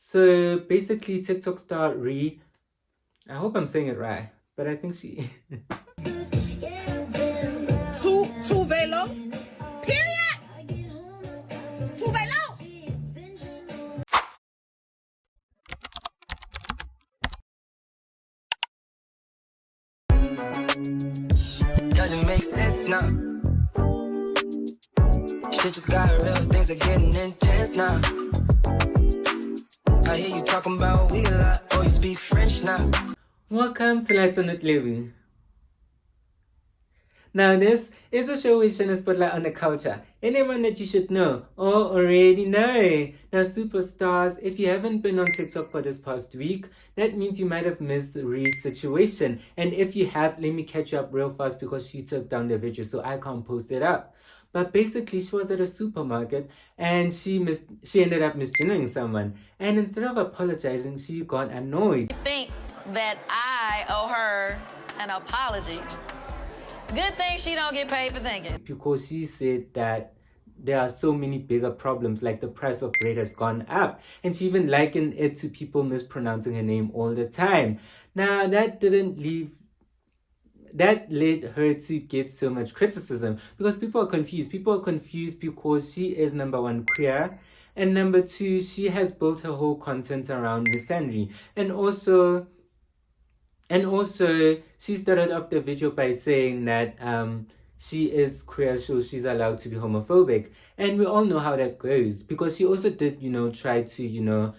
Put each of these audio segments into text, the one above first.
So basically, TikTok star Ree, I hope I'm saying it right, but I think she. Two velo. Period. Two velo. Doesn't make sense now. Shit just got real, things are getting intense now. I hear you talking about we a lot, oh you speak French now. Welcome to Let's On It Lëbo. Now this is a show which shines a spotlight on the culture. Anyone that you should know or already know. Now superstars, if you haven't been on TikTok for this past week, that means you might have missed Ree's situation. And if you have, let me catch you up real fast because she took down the video so I can't post it up. But basically, she was at a supermarket and she ended up misgendering someone. And instead of apologizing, she got annoyed. Thinks that I owe her an apology. Good thing she don't get paid for thinking. Because she said that there are so many bigger problems, like the price of bread has gone up. And she even likened it to people mispronouncing her name all the time. Now, that led her to get so much criticism because people are confused. People are confused because she is, number one, queer, and number two, she has built her whole content around misandry. And also, she started off the video by saying that she is queer, so she's allowed to be homophobic. And we all know how that goes because she also did, try to,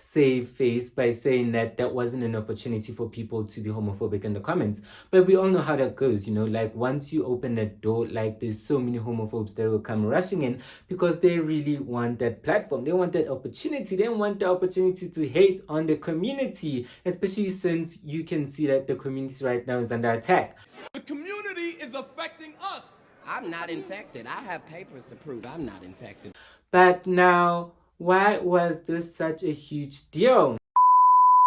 save face by saying that wasn't an opportunity for people to be homophobic in the comments. But we all know how that goes, like once you open that door, like there's so many homophobes that will come rushing in because they really want that platform. They want that opportunity. They want the opportunity to hate on the community, especially since you can see that the community right now is under attack. The community is affecting us. I'm not infected. I have papers to prove I'm not infected. But now, why was this such a huge deal?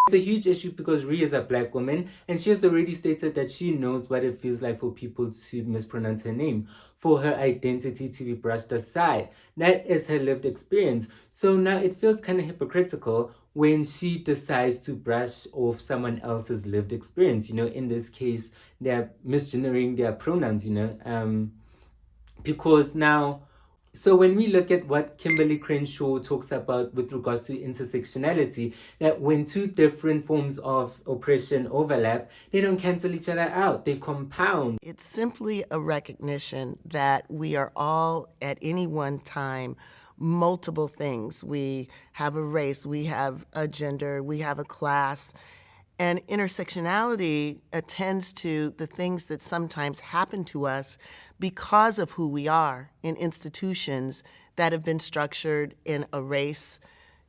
It's a huge issue because Ree is a black woman and she has already stated that she knows what it feels like for people to mispronounce her name, for her identity to be brushed aside. That is her lived experience. So now it feels kind of hypocritical when she decides to brush off someone else's lived experience. In this case, they're misgendering their pronouns, because now... So when we look at what Kimberly Crenshaw talks about with regards to intersectionality, that when two different forms of oppression overlap, they don't cancel each other out, they compound. It's simply a recognition that we are all at any one time multiple things. We have a race, we have a gender, we have a class. And intersectionality attends to the things that sometimes happen to us because of who we are in institutions that have been structured in a race,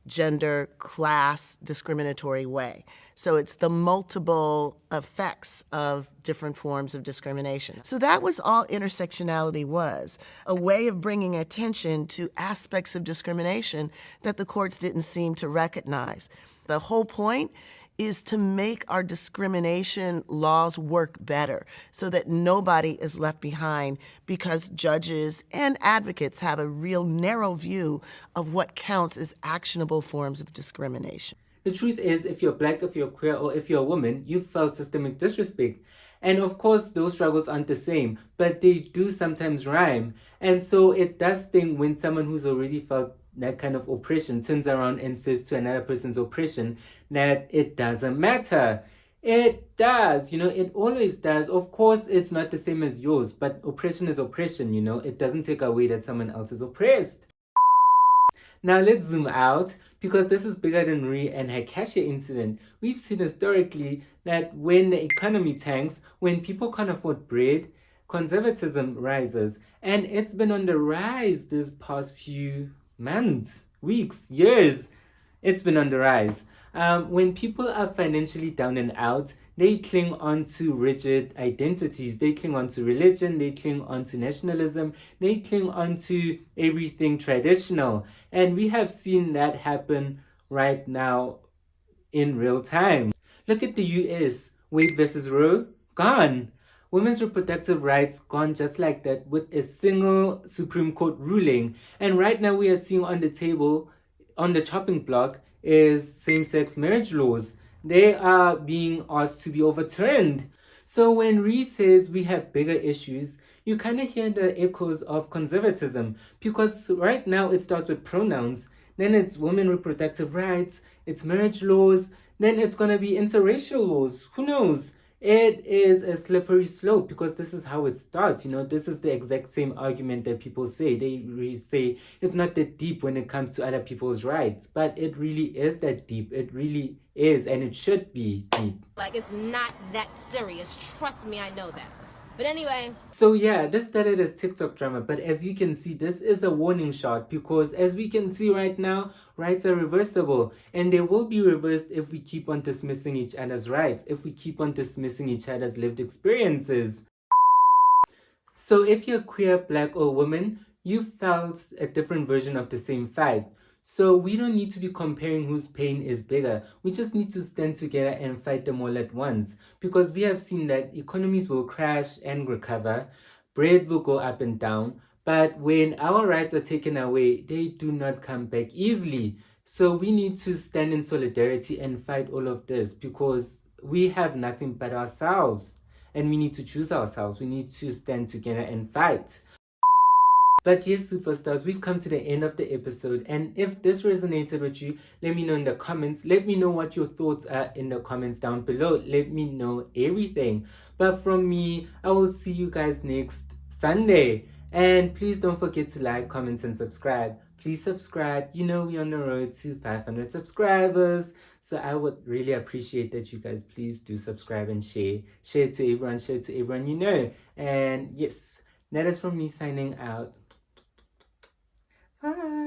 gender, class, discriminatory way. So it's the multiple effects of different forms of discrimination. So that was all intersectionality was, a way of bringing attention to aspects of discrimination that the courts didn't seem to recognize. The whole point is to make our discrimination laws work better so that nobody is left behind because judges and advocates have a real narrow view of what counts as actionable forms of discrimination. The truth is, if you're black, if you're queer, or if you're a woman, you felt systemic disrespect. And of course, those struggles aren't the same, but they do sometimes rhyme. And so it does sting when someone who's already felt that kind of oppression turns around and says to another person's oppression that it doesn't matter. It does, it always does. Of course, it's not the same as yours, but oppression is oppression, it doesn't take away that someone else is oppressed. Now let's zoom out because this is bigger than Ree and her cashier incident. We've seen historically that when the economy tanks, when people can't afford bread, conservatism rises. And it's been on the rise this past few months, weeks, years. It's been on the rise. When people are financially down and out, they cling on to rigid identities. They cling on to religion. They cling on to nationalism. They cling on to everything traditional. And we have seen that happen right now in real time. Look at the US. Wade versus Roe, gone. Women's reproductive rights gone just like that with a single Supreme Court ruling. And right now we are seeing on the table on the chopping block is same-sex marriage laws. They are being asked to be overturned. So when Ree says we have bigger issues, you kind of hear the echoes of conservatism, because right now it starts with pronouns, then it's women reproductive rights, it's marriage laws, then it's going to be interracial laws. Who knows? It is a slippery slope, because this is how it starts. You know, this is the exact same argument that people say. They really say it's not that deep when it comes to other people's rights, but it really is that deep. It really is, and it should be deep. Like, it's not that serious. Trust me, I know that. But anyway. So yeah, this started as TikTok drama, but as you can see, this is a warning shot, because as we can see right now, rights are reversible, and they will be reversed if we keep on dismissing each other's rights, if we keep on dismissing each other's lived experiences. So if you're queer, black, or woman, you felt a different version of the same fight. So we don't need to be comparing whose pain is bigger. We just need to stand together and fight them all at once. Because we have seen that economies will crash and recover, bread will go up and down, but when our rights are taken away, they do not come back easily. So we need to stand in solidarity and fight all of this, because we have nothing but ourselves. And we need to choose ourselves. We need to stand together and fight. But yes, superstars, we've come to the end of the episode, and if this resonated with you, let me know in the comments. Let me know what your thoughts are in the comments down below. Let me know everything. But from me, I will see you guys next Sunday. And please don't forget to like, comment, and subscribe. Please subscribe. You know we're on the road to 500 subscribers. So I would really appreciate that you guys please do subscribe and share. Share it to everyone you know. And yes, that is from me signing out. Bye.